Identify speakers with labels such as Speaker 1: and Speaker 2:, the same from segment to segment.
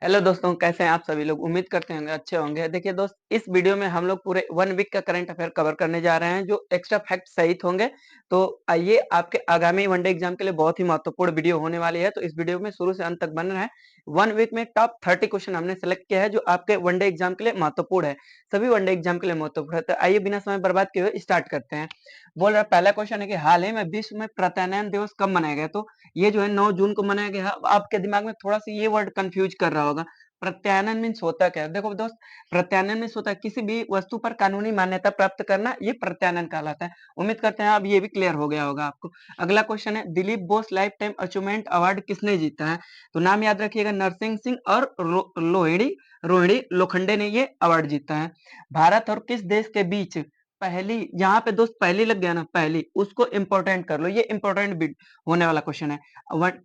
Speaker 1: Hello दोस्तों, कैसे हैं आप सभी लोग? उम्मीद करते होंगे अच्छे होंगे। देखिए दोस्त, इस वीडियो में हम लोग पूरे 1 वीक का करंट अफेयर कवर करने जा रहे हैं, जो एक्स्ट्रा फैक्ट सहित होंगे। तो ये आपके आगामी वनडे एग्जाम के लिए बहुत ही महत्वपूर्ण वीडियो होने वाली है। तो इस वीडियो में शुरू से अंत तक बन रहा है। 1 वीक में टॉप 30 क्वेश्चन हमने सेलेक्ट किया है, जो आपके वनडे एग्जाम के लिए महत्वपूर्ण है। सभी वनडे एग्जाम के लिए महत्वपूर्ण है। तो आइए बिना समय बर्बाद किए हुए स्टार्ट करते हैं। बोल रहा है, पहला क्वेश्चन है कि हाल ही में विश्व में प्रत्यानयन दिवस कब मनाया गया? तो ये जो है 9 जून को मनाया गया है। अब आपके दिमाग में थोड़ा सा ये वर्ड कंफ्यूज कर रहा होगा। प्रत्यायन मीन्स होता क्या है? देखो दोस्त, प्रत्यायन मीन्स होता है किसी भी वस्तु पर कानूनी मान्यता प्राप्त करना, ये प्रत्यायन कहलाता है। उम्मीद करते हैं अब ये भी क्लियर हो गया होगा आपको। अगला क्वेश्चन है, Dilip Bose life time achievement award किसने जीता है? तो नाम याद रखिएगा, नरसिंह सिंह और लोहिड़ी रोहिणी लोखंडे ने ये अवार्ड जीता है। भारत और किस देश के बीच पहली, यहाँ पे दोस्त पहली लग गया ना, पहली, उसको इंपॉर्टेंट कर लो, ये इंपॉर्टेंट होने वाला क्वेश्चन है।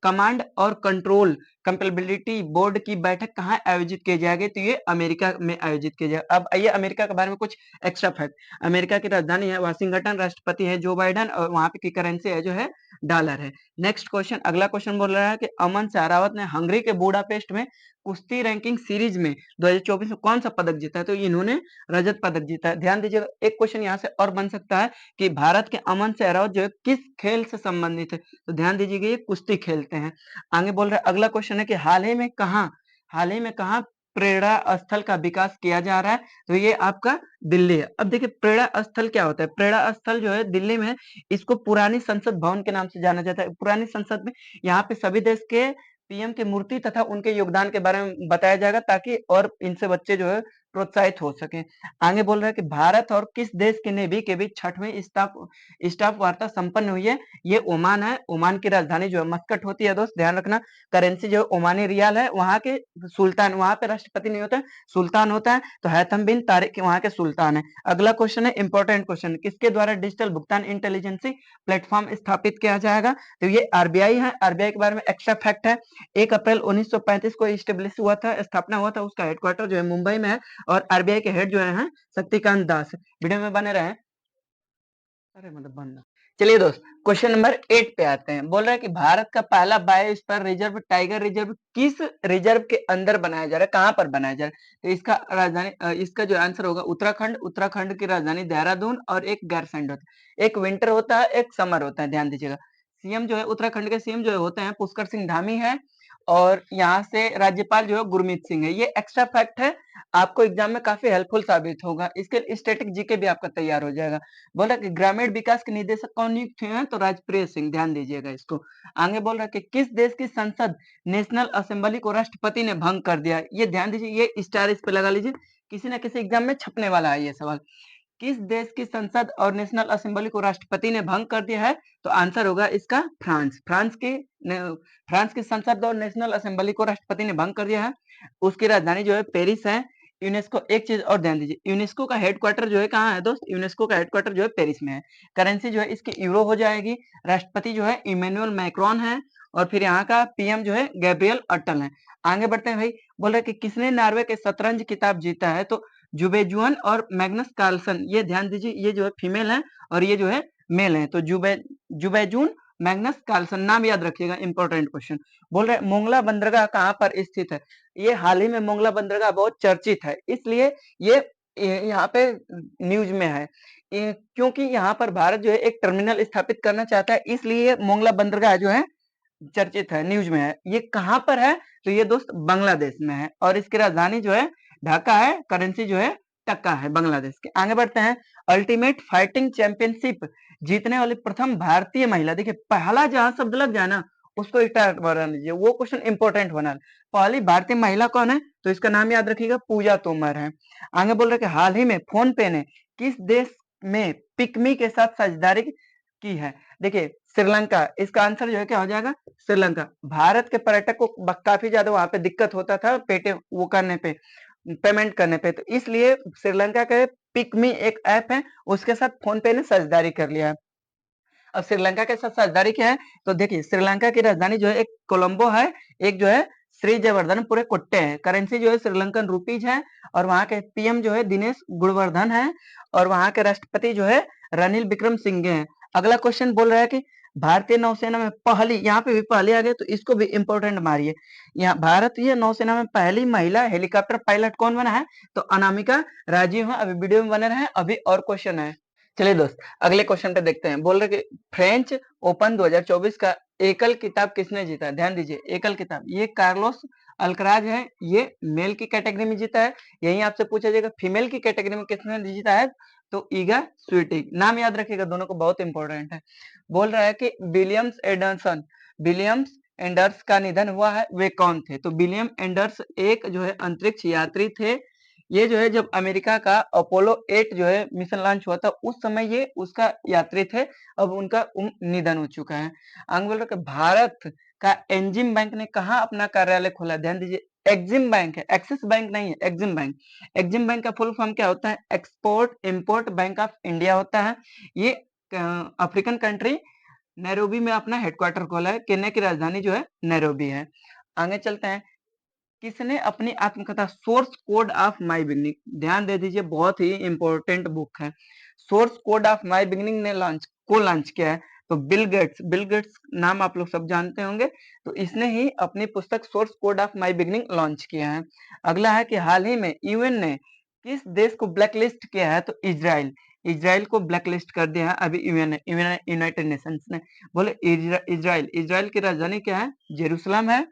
Speaker 1: कमांड और कंट्रोल कंपेबिलिटी बोर्ड की बैठक कहाँ आयोजित की जाएगी? तो ये अमेरिका में आयोजित की जाएगी। अब आइए अमेरिका के बारे में कुछ एक्स्ट्रा फैक्ट। अमेरिका की राजधानी है वाशिंगटन, राष्ट्रपति है जो बाइडन, और वहां पे की करेंसी है जो है डॉलर है। नेक्स्ट क्वेश्चन, अगला क्वेश्चन बोल रहा है कि अमन सहरावत ने हंगरी के बुडापेस्ट में कुश्ती रैंकिंग सीरीज में 2024 में कौन सा पदक जीता है? तो इन्होंने रजत पदक जीता है। ध्यान दीजिएगा, एक क्वेश्चन यहाँ से और बन सकता है कि भारत के अमन सहरावत जो है किस खेल से संबंधित है? तो ध्यान दीजिएगा, ये कुश्ती खेलते हैं। आगे बोल रहा है, अगला क्वेश्चन है कि हाल ही में कहाँ प्रेरणा स्थल का विकास किया जा रहा है? तो ये आपका दिल्ली है। अब देखिए, प्रेरणा स्थल क्या होता है? प्रेरणा स्थल जो है दिल्ली में, इसको पुरानी संसद भवन के नाम से जाना जाता है। पुरानी संसद में यहाँ पे सभी देश के पीएम की मूर्ति तथा उनके योगदान के बारे में बताया जाएगा, ताकि और इनसे बच्चे जो है प्रोत्साहित हो सके। आगे बोल रहा है कि भारत और किस देश की नेवी के बीच 6वीं स्टाफ वार्ता संपन्न हुई है? ये ओमान है। ओमान की राजधानी जो है मस्कट होती है। दोस्त ध्यान रखना, करेंसी जो ओमानी रियाल है। वहां के सुल्तान, वहां पे राष्ट्रपति नहीं होता है, सुल्तान होता है। तो हैथम बिन तारिक वहां के सुल्तान है। अगला क्वेश्चन है इंपॉर्टेंट क्वेश्चन, किसके द्वारा डिजिटल भुगतान इंटेलिजेंसी प्लेटफॉर्म स्थापित किया जाएगा? तो ये आरबीआई है। आरबीआई के बारे में एक्स्ट्रा फैक्ट है, 1 अप्रैल 1935 को स्टेब्लिश हुआ था, स्थापना हुआ था। उसका हेडक्वार्टर जो है मुंबई में है, और आरबीआई के हेड जो है शक्तिकांत दास। वीडियो में बने रहे। अरे मतलब बनना। चलिए दोस्त, क्वेश्चन नंबर 8 पे आते हैं। बोल रहा है कि भारत का पहला बायोस्फीयर रिजर्व टाइगर रिजर्व किस रिजर्व के अंदर बनाया जा रहा है? कहां पर बनाया जा रहा है? तो इसका राजधानी, इसका जो आंसर होगा उत्तराखंड। उत्तराखंड की राजधानी देहरादून, और एक गैरसैंड होता है। एक विंटर होता है, एक समर होता है। ध्यान दीजिएगा, सीएम जो है उत्तराखंड के सीएम जो है होते हैं पुष्कर सिंह धामी है, और यहाँ से राज्यपाल जो है गुरमीत सिंह है। ये एक्स्ट्रा फैक्ट है, आपको एग्जाम में काफी हेल्पफुल साबित होगा। इसके स्टैटिक जीके भी आपका तैयार हो जाएगा। बोला कि ग्रामीण विकास के निदेशक कौन नियुक्त हुए हैं? तो राजप्रिय सिंह। ध्यान दीजिएगा इसको। आगे बोल रहा है कि किस देश की संसद नेशनल असेंबली को राष्ट्रपति ने भंग कर दिया? ये ध्यान दीजिए, ये स्टार इस पे लगा लीजिए, किसी ना किसी एग्जाम में छपने वाला है ये सवाल। किस देश की संसद और नेशनल असेंबली को राष्ट्रपति ने भंग कर दिया है? तो आंसर होगा इसका फ्रांस। फ्रांस की संसद और नेशनल असेंबली को राष्ट्रपति ने भंग कर दिया है। उसकी राजधानी जो है पेरिस है। यूनेस्को, एक चीज और ध्यान दीजिए, यूनेस्को का हेडक्वार्टर जो है कहाँ है दोस्त? यूनेस्को का हेडक्वार्टर जो है पेरिस में है। करेंसी जो है इसकी यूरो हो जाएगी। राष्ट्रपति जो है इमैनुअल मैक्रोन है, और फिर यहाँ का पीएम जो है गैब्रियल अटल है। आगे बढ़ते हैं भाई। बोल रहे कि किसने नॉर्वे के शतरंज खिताब जीता है? तो जुबेजुअन और मैग्नस कार्लसन। ये ध्यान दीजिए, ये जो है फीमेल है, और ये जो है मेल है। तो जुबेजुन मैग्नस कार्लसन, नाम याद रखिएगा, इंपॉर्टेंट क्वेश्चन। बोल रहे मोंगला बंदरगाह कहाँ पर स्थित है? ये हाल ही में मोंगला बंदरगाह बहुत चर्चित है, इसलिए ये यहाँ पे न्यूज में है। क्योंकि यहाँ पर भारत जो है एक टर्मिनल स्थापित करना चाहता है, इसलिए मोंगला बंदरगाह जो है चर्चित है, न्यूज में है। ये कहाँ पर है? तो ये दोस्त बांग्लादेश में है, और इसकी राजधानी जो है ढाका है। करेंसी जो है टक्का है बांग्लादेश के। आगे बढ़ते हैं। अल्टीमेट फाइटिंग चैंपियनशिप जीतने वाली प्रथम भारतीय महिला। देखिए, पहला जहां शब्द लग जाए ना, उसको स्टार्ट बना लीजिए, वो क्वेश्चन इंपॉर्टेंट होना है। पहली भारतीय महिला कौन है? तो इसका नाम याद रखिएगा, पूजा तोमर है। आगे बोल रहे कि हाल ही में फोन पे ने किस देश में पिकमी के साथ साझेदारी की है? देखिए, श्रीलंका। इसका आंसर जो है क्या हो जाएगा? श्रीलंका। भारत के पर्यटक को काफी ज्यादा वहां पे दिक्कत होता था पेटे वो करने पे, पेमेंट करने पे, तो इसलिए श्रीलंका के पिकमी एक ऐप है, उसके साथ फोन पे ने साझेदारी कर लिया है। अब श्रीलंका के साथ साझेदारी क्या है? तो देखिए, श्रीलंका की राजधानी जो है एक कोलंबो है, एक जो है श्री जयवर्धन पूरे कुट्टे है। करेंसी जो है श्रीलंकन रुपीज है, और वहां के पीएम जो है दिनेश गुणवर्धन है, और वहां के राष्ट्रपति जो है रनिल विक्रम सिंघे हैं। अगला क्वेश्चन बोल रहा है कि भारतीय नौसेना में पहली, यहाँ पे भी पहली आ गई तो इसको भी इंपॉर्टेंट मारिए। यहाँ भारतीय नौसेना में पहली महिला हेलीकॉप्टर पायलट कौन बना है? तो अनामिका राजीव है। अभी वीडियो में बने रहे, अभी और क्वेश्चन है। चलिए दोस्त, अगले क्वेश्चन पे देखते हैं। बोल रहे कि फ्रेंच ओपन 2024 का एकल खिताब किसने जीता? ध्यान दीजिए, एकल खिताब ये कार्लोस अल्कराज है, ये मेल की कैटेगरी में जीता है। यही आपसे पूछा जाएगा फीमेल की कैटेगरी में किसने जीता है? तो ईगा स्वीटिक। नाम याद रखिएगा दोनों को, बहुत इंपॉर्टेंट है। बोल रहा है कि विलियम्स एंडर्स का निधन हुआ है, वे कौन थे? तो विलियम एंडर्स एक जो है अंतरिक्ष यात्री थे। ये जो है जब अमेरिका का अपोलो 8 जो है मिशन लॉन्च हुआ था, उस समय ये उसका यात्री थे। अब उनका निधन हो चुका है। आगे बोल रहा है भारत का एंजिम बैंक ने कहा अपना कार्यालय खोला? ध्यान दीजिए, एक्सिम बैंक है, एक्सिस बैंक नहीं है, एक्सिम बैंक। एक्सिम बैंक का फुल फॉर्म क्या होता है? Export import bank of India होता है। ये अफ्रीकन कंट्री नैरोबी में अपना हेडक्वार्टर खोला है। केन्या की राजधानी जो है नैरोबी है। आगे चलते हैं। किसने अपनी आत्मकथा source code of my beginning, ध्यान दे दीजिए, बहुत ही इंपॉर्टेंट बुक है। Source code of my beginning ने लॉन्च किया है। तो बिल गेट्स नाम आप लोग सब जानते होंगे। तो इसने ही अपनी पुस्तक source code of my beginning launch किया है। अगला है कि हाल ही में यूएन ने किस देश को ब्लैकलिस्ट किया है? तो इजराइल। इजराइल को ब्लैकलिस्ट कर दिया है अभी यूनाइटेड नेशंस ने। बोले इजराइल, इजराइल की राजधानी क्या है? जेरूसलम है।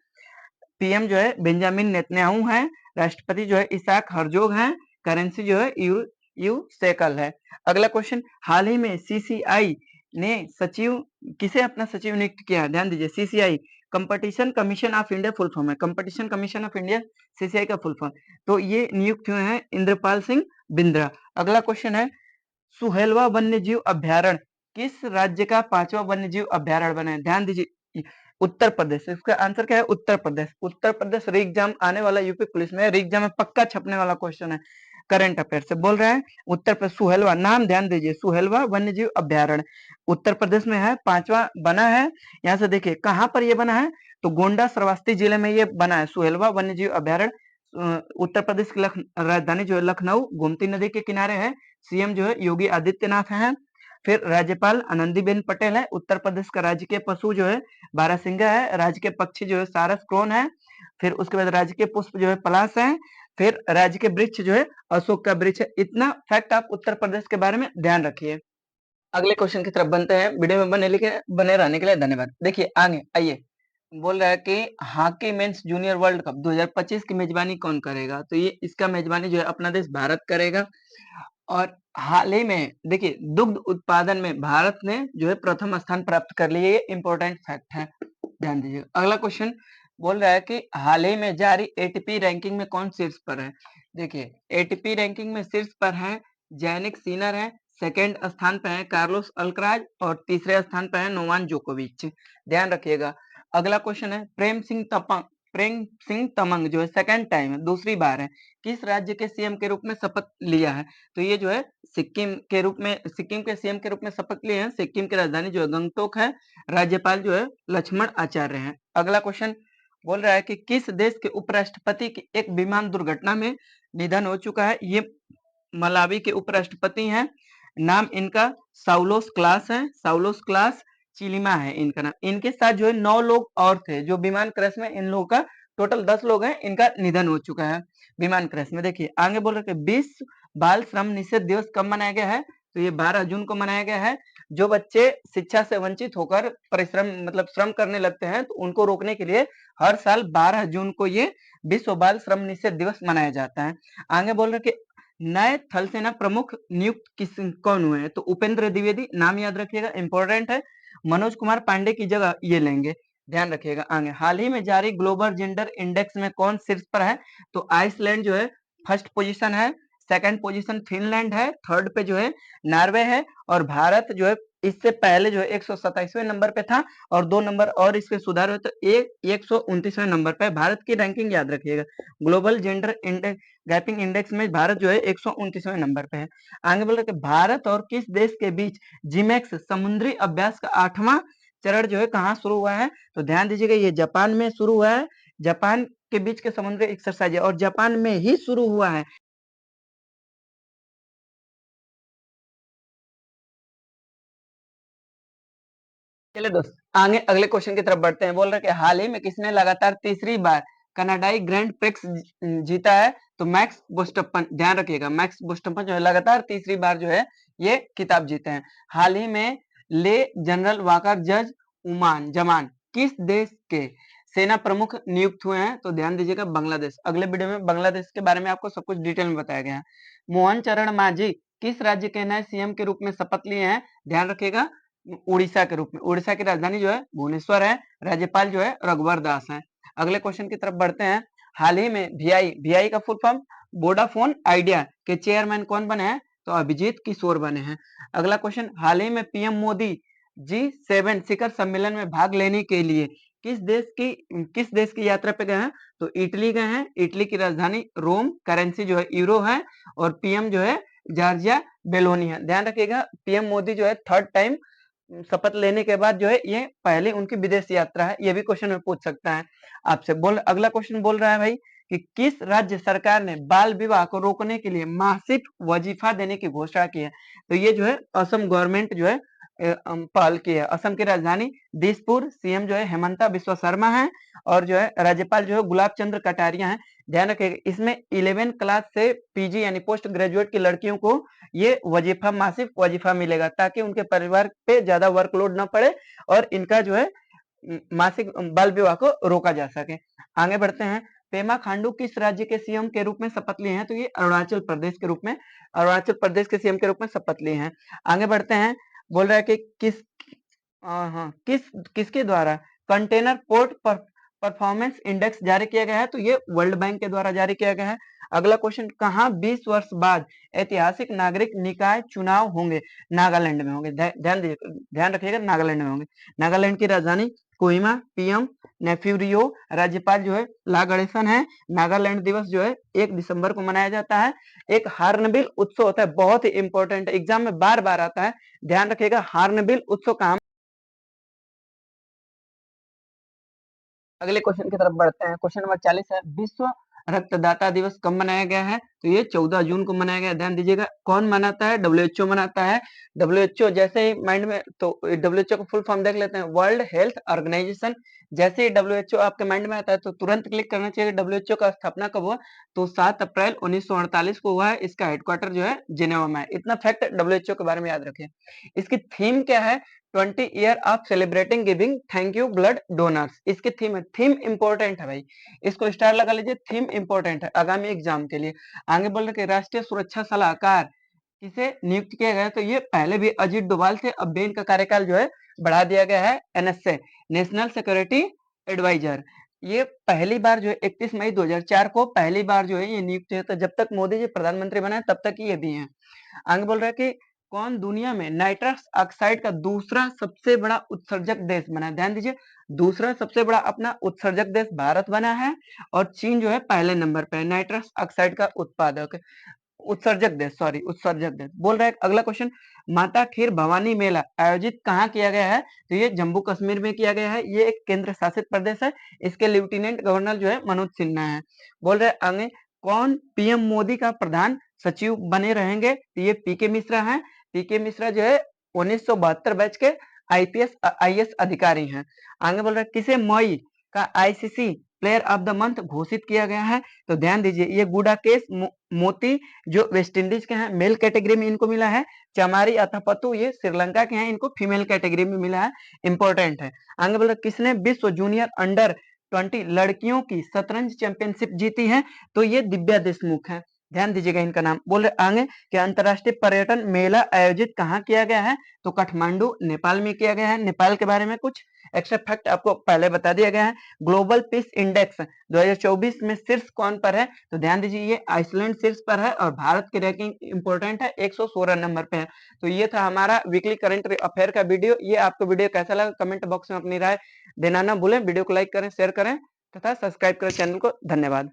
Speaker 1: पीएम जो है बेंजामिन नेतन्याहू हैं। राष्ट्रपति जो है इसाक हरजोग हैं। करेंसी जो है यू सेकल है। अगला क्वेश्चन, हाल ही में सीसीआई ने सचिव, किसे अपना सचिव नियुक्त किया है? ध्यान दीजिए, CCI competition commission of India full form है। Competition commission of India CCI का फुल फॉर्म। तो ये नियुक्त हुए हैं इंद्रपाल सिंह बिंद्रा। अगला क्वेश्चन है, सुहेलवा वन्यजीव अभ्यारण्य किस राज्य का 5वां वन्यजीव अभ्यारण्य बना है? ध्यान दीजिए, उत्तर प्रदेश। इसका आंसर क्या है? उत्तर प्रदेश। उत्तर प्रदेश री एग्जाम आने वाला, यूपी पुलिस में री एग्जाम में पक्का छपने वाला क्वेश्चन है, करंट अफेयर से बोल रहे हैं। उत्तर प्रदेश सुहेलवा, नाम ध्यान दीजिए, सुहेलवा वन्यजीव अभ्यारण्य उत्तर प्रदेश में है, 5वां बना है। यहाँ से देखिए कहाँ पर ये बना है? तो गोंडा श्रावस्ती जिले में ये बना है, सुहेलवा वन्यजीव अभ्यारण्य। उत्तर प्रदेश की राजधानी जो है लखनऊ, गोमती नदी के किनारे है। सीएम जो है योगी आदित्यनाथ हैं। फिर राज्यपाल आनंदीबेन पटेल है। उत्तर प्रदेश का राजकीय पशु जो है बारहसिंगा है। राजकीय पक्षी जो है सारस क्रोन है। फिर उसके बाद राजकीय पुष्प जो है पलाश है। फिर राजकीय वृक्ष जो है अशोक का वृक्ष है। इतना फैक्ट आप उत्तर प्रदेश के बारे में ध्यान रखिए। अगले क्वेश्चन की तरफ बनते हैं। वीडियो में बने रहने के लिए धन्यवाद। देखिए आगे आइए, बोल रहा है कि hockey mains junior world cup 2025 की मेजबानी कौन करेगा? तो ये इसका मेजबानी जो है अपना देश भारत करेगा। और हाल ही में देखिए दुग्ध उत्पादन में भारत ने जो है प्रथम स्थान प्राप्त कर लिया, ये इंपॉर्टेंट फैक्ट है, ध्यान दीजिए। अगला क्वेश्चन बोल रहा है कि हाल ही में जारी एटीपी रैंकिंग में कौन शीर्ष पर है? देखिए एटीपी रैंकिंग में शीर्ष पर है जैनिक सिनर है। सेकंड स्थान पे है कार्लोस अल्कराज और तीसरे स्थान पे है नोवाक जोकोविच, ध्यान रखिएगा। अगला क्वेश्चन है, प्रेम सिंह तमंग जो है सेकंड टाइम है, दूसरी बार है, किस राज्य के सीएम के रूप में शपथ लिया है? तो ये जो है सिक्किम के सीएम के रूप में शपथ लिए हैं। सिक्किम की राजधानी जो है गंगटोक है। राज्यपाल जो है लक्ष्मण आचार्य हैं। अगला क्वेश्चन बोल रहा है कि किस देश के उपराष्ट्रपति की एक विमान दुर्घटना में निधन हो चुका है? ये मलावी के उपराष्ट्रपति हैं। नाम इनका साउलोस क्लास है। साउलोस क्लास चिलिमा है इनका नाम। इनके साथ जो है 9 लोग और थे जो विमान क्रैश में, इन लोगों का टोटल 10 लोग हैं, इनका निधन हो चुका है विमान क्रैश में। देखिए आगे बोल रहे थे विश्व बाल श्रम निषेध दिवस कब मनाया गया है? तो ये 12 जून को मनाया गया है। जो बच्चे शिक्षा से वंचित होकर परिश्रम मतलब श्रम करने लगते हैं तो उनको रोकने के लिए हर साल 12 जून को ये विश्व बाल श्रम निषेध दिवस मनाया जाता है। आगे बोल रहे कि नए थल सेना प्रमुख नियुक्त कौन हुए हैं? तो उपेंद्र द्विवेदी, नाम याद रखिएगा, इंपॉर्टेंट है। मनोज कुमार पांडे की जगह ये लेंगे, ध्यान रखिएगा। आगे हाल ही में जारी ग्लोबल जेंडर इंडेक्स में कौन शीर्ष पर है? तो आइसलैंड जो है फर्स्ट पोजीशन है। सेकंड पोजीशन फिनलैंड है। थर्ड पे जो है नॉर्वे है। और भारत जो है इससे पहले जो है 127वें नंबर पे था और 2 नंबर और इसके सुधार हुए तो 129वें नंबर पे। भारत की रैंकिंग याद रखिएगा, global gender index gapping index में भारत जो है 129वें नंबर पे है। आगे बोल रहे थे भारत और किस देश के बीच जिमेक्स समुद्री अभ्यास का 8वां चरण जो है कहाँ शुरू हुआ है? तो ध्यान दीजिएगा ये जापान में शुरू हुआ है। जापान के बीच के समुद्री एक्सरसाइज है और जापान में ही शुरू हुआ है। चलिए दोस्त आगे अगले क्वेश्चन की तरफ बढ़ते हैं। बोल रहे कि हाल ही में किसने लगातार तीसरी बार कनाडाई ग्रैंड प्रिक्स जीता है? तो मैक्स वर्स्टप्पन। ध्यान रखिएगा, मैक्स वर्स्टप्पन जो है लगातार तीसरी बार जो है ये खिताब जीते हैं। हाल ही में ले जनरल वाकर जज उमान जमान किस देश के सेना प्रमुख नियुक्त हुए हैं? तो ध्यान दीजिएगा, बांग्लादेश। अगले वीडियो में बांग्लादेश के बारे में आपको सब कुछ डिटेल में बताया गया है। मोहन चरण मांझी किस राज्य के नए सीएम के रूप में शपथ लिए हैं? ध्यान रखिएगा, उड़ीसा के रूप में। उड़ीसा की राजधानी जो है भुवनेश्वर है। राज्यपाल जो है रघुवर दास है। अगले क्वेश्चन की तरफ बढ़ते हैं। हाल ही में वीआई का फुल फॉर्म वोडाफोन आइडिया के चेयरमैन कौन बने हैं? तो अभिजीत किशोर बने हैं। अगला क्वेश्चन, हाल ही में पीएम मोदी G7 शिखर सम्मेलन में भाग लेने के लिए किस देश की यात्रा पे गए हैं? तो इटली गए हैं। इटली की राजधानी रोम, करेंसी जो है यूरो है, और पीएम जो है जॉर्जिया बेलोनी है। ध्यान रखिएगा, पीएम मोदी जो है थर्ड टाइम शपथ लेने के बाद जो है ये पहले उनकी विदेश यात्रा है। ये भी क्वेश्चन में पूछ सकता है आपसे। अगला क्वेश्चन बोल रहा है भाई कि किस राज्य सरकार ने बाल विवाह को रोकने के लिए मासिक वजीफा देने की घोषणा की है? तो ये जो है असम गवर्नमेंट जो है पहल की है। असम की राजधानी दिसपुर। सीएम जो है हेमंता बिस्वा शर्मा है, और जो है राज्यपाल जो है गुलाब चंद्र कटारिया है। ध्यान रखिएगा, इसमें 11 क्लास से पीजी यानी पोस्ट ग्रेजुएट की लड़कियों को ये वजीफा मासिक वजीफा मिलेगा, ताकि उनके परिवार पे ज्यादा वर्कलोड ना पड़े और इनका जो है मासिक बाल विवाह को रोका जा सके। आगे बढ़ते हैं। पेमा खांडू किस राज्य के सीएम के रूप में शपथ लिए हैं? तो ये अरुणाचल प्रदेश के रूप में, अरुणाचल प्रदेश के सीएम के रूप में शपथ लिए हैं। आगे बढ़ते हैं। बोल रहा है कि किसके द्वारा कंटेनर पोर्ट पर परफॉर्मेंस इंडेक्स जारी किया गया है? तो ये वर्ल्ड बैंक के द्वारा जारी किया गया है। अगला क्वेश्चन, कहाँ 20 वर्ष बाद ऐतिहासिक नागरिक निकाय चुनाव होंगे? नागालैंड में होंगे। ध्यान रखिएगा, नागालैंड में होंगे। नागालैंड की राजधानी कोहिमा। पीएम नेफ्यूरियो। राज्यपाल जो है ला गणेशन है। नागालैंड दिवस जो है 1 दिसंबर को मनाया जाता है। एक हार्नबिल उत्सव होता है, बहुत ही इंपॉर्टेंट, एग्जाम में बार बार आता है। ध्यान रखिएगा, हार्नबिल उत्सव कहाँ। अगले क्वेश्चन की तरफ बढ़ते हैं। क्वेश्चन नंबर 40 है, विश्व रक्तदाता दिवस कब मनाया गया है? तो ये 14 जून को मनाया गया है। ध्यान दीजिएगा, कौन मनाता है? डब्ल्यूएचओ मनाता है। डब्ल्यूएचओ जैसे ही माइंड में, तो डब्ल्यूएचओ का फुल फॉर्म देख लेते हैं, वर्ल्ड हेल्थ ऑर्गेनाइजेशन। जैसे ही डब्ल्यूएचओ आपके माइंड में आता है तो तुरंत क्लिक करना चाहिए। डब्ल्यूएचओ का स्थापना कब हुआ? तो 7 अप्रैल 1948 को हुआ है। इसका हेडक्वार्टर जो है जिनेवा में है। इतना फैक्ट डब्ल्यूएचओ के बारे में याद रखें। इसकी थीम क्या है? 20 year of celebrating giving thank you blood donors. इसकी थीम है। थीम इंपॉर्टेंट है भाई, इसको स्टार लगा लीजिए, थीम इंपॉर्टेंट है आगामी एग्जाम के लिए। आगे बोल रहे कि राष्ट्रीय सुरक्षा सलाहकार किसे नियुक्त किया गया? तो ये पहले भी अजीत डोभाल थे, अब भी इनका कार्यकाल जो है बढ़ा दिया गया है, एनएसए, नेशनल सिक्योरिटी एडवाइजर। ये पहली बार जो है 31 मई 2004 को पहली बार जो है ये नियुक्त हुए थे। जब तक मोदी जी प्रधानमंत्री बने तब तक ये भी हैं। आगे बोल रहा है कि कौन दुनिया में नाइट्रस ऑक्साइड का दूसरा सबसे बड़ा उत्सर्जक देश बना है? ध्यान दीजिए, दूसरा सबसे बड़ा अपना उत्सर्जक देश भारत बना है, और चीन जो है पहले नंबर पे है नाइट्रस ऑक्साइड का उत्पादक, उत्सर्जक देश, सॉरी उत्सर्जक देश। बोल रहा है अगला क्वेश्चन, माता खीर भवानी मेला आयोजित कहाँ किया गया है? तो ये जम्मू कश्मीर में किया गया है। ये एक केंद्र शासित प्रदेश है। इसके लेफ्टिनेंट गवर्नर जो है मनोज सिन्हा है। बोल रहे आगे, कौन पीएम मोदी का प्रधान सचिव बने रहेंगे? तो ये पीके मिश्रा है। पीके मिश्रा जो है 1972 बैच के आईएएस अधिकारी हैं। आगे बोल रहे हैं, किसे मई का ICC player of the month घोषित किया गया है? तो ध्यान दीजिए, ये गुडाकेश मोती जो वेस्ट इंडीज के हैं, मेल कैटेगरी में इनको मिला है। चमारी अथापत्तु ये श्रीलंका के हैं, इनको फीमेल कैटेगरी में मिला है। इंपॉर्टेंट है। आगे बोल रहे, किसने विश्व जूनियर अंडर 20 लड़कियों की शतरंज चैंपियनशिप जीती है? तो ये दिव्या देशमुख है। ध्यान दीजिएगा इनका नाम। बोल रहे आगे कि अंतरराष्ट्रीय पर्यटन मेला आयोजित कहाँ किया गया है? तो काठमांडू नेपाल में किया गया है। नेपाल के बारे में कुछ एक्स्ट्रा फैक्ट आपको पहले बता दिया गया है। ग्लोबल पीस इंडेक्स 2024 में शीर्ष कौन पर है? तो ध्यान दीजिए, ये आइसलैंड शीर्ष पर है, और भारत की रैंकिंग इंपॉर्टेंट है, 116 नंबर पे है। तो ये था हमारा वीकली करंट अफेयर का वीडियो। ये आपको वीडियो कैसा लगा कमेंट बॉक्स में अपनी राय देना ना भूलें। वीडियो को लाइक करें, शेयर करें तथा सब्सक्राइब करें चैनल को। धन्यवाद।